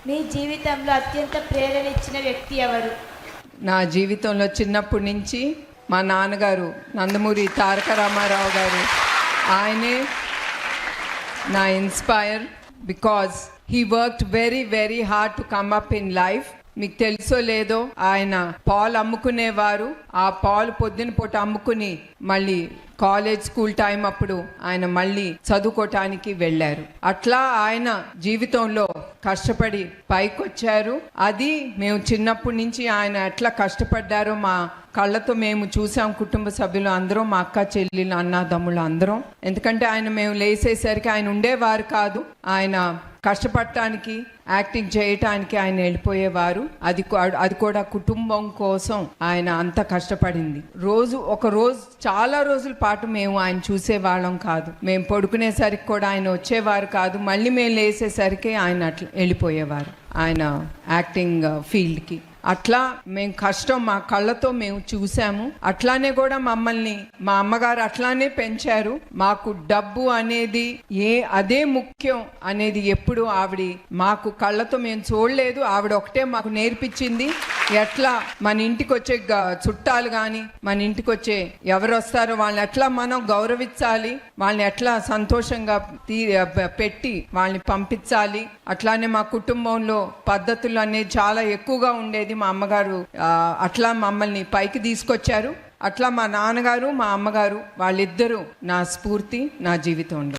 మీ జీవితంలో అత్యంత ప్రేరణ ఇచ్చిన వ్యక్తి ఎవరు? నా జీవితంలో చిన్నప్పటి నుంచి మా నాన్నగారు నందమూరి తారక రామారావు గారు, ఆయనే నా inspire. Because he worked very very hard to come up in life. మీకు తెలుసో లేదో, ఆయన పాలు అమ్ముకునేవారు. ఆ పాలు పొద్దున పూట అమ్ముకుని మళ్ళీ కాలేజ్ స్కూల్ టైం అప్పుడు ఆయన మళ్ళీ చదువుకోవటానికి వెళ్ళారు. అట్లా ఆయన జీవితంలో కష్టపడి పైకొచ్చారు. అది మేము చిన్నప్పటి నుంచి ఆయన ఎట్లా కష్టపడ్డారో మా కళ్ళతో మేము చూసాం. కుటుంబ సభ్యులు అందరం, మా అక్క చెల్లెలు అన్నదమ్ములు అందరం. ఎందుకంటే ఆయన మేము లేసేసరికి ఆయన ఉండేవారు కాదు. ఆయన కష్టపడటానికి, యాక్టింగ్ చేయటానికి ఆయన వెళ్ళిపోయేవారు. అది కూడా కుటుంబం కోసం ఆయన అంత కష్టపడింది. ఒక రోజు చాలా రోజుల పాటు మేము ఆయన చూసేవాళ్ళం కాదు. మేము పడుకునేసరికి కూడా ఆయన వచ్చేవారు కాదు. మళ్ళీ మేము లేసేసరికి ఆయన అట్లా వెళ్ళిపోయేవారు ఆయన యాక్టింగ్ ఫీల్డ్కి. అట్లా మేము కష్టం మా కళ్ళతో మేము చూసాము. అట్లానే కూడా మమ్మల్ని మా అమ్మగారు అట్లానే పెంచారు. మాకు డబ్బు అనేది అదే ముఖ్యం అనేది ఎప్పుడు ఆవిడ మాకు కళ్ళతో మేము చూడలేదు. ఆవిడ ఒకటే మాకు నేర్పించింది. ఎట్లా మన ఇంటికి వచ్చే చుట్టాలు కానీ, మన ఇంటికి వచ్చే ఎవరు వస్తారో వాళ్ళని ఎట్లా మనం గౌరవించాలి, వాళ్ళని ఎట్లా సంతోషంగా పెట్టి వాళ్ళని పంపించాలి. అట్లానే మా కుటుంబంలో పద్ధతులు అనేది చాలా ఎక్కువగా ఉండేది. మా అమ్మగారు అట్లా మమ్మల్ని పైకి తీసుకొచ్చారు. అట్లా మా నాన్నగారు, మా అమ్మగారు వాళ్ళిద్దరూ నా స్ఫూర్తి నా జీవితంలో.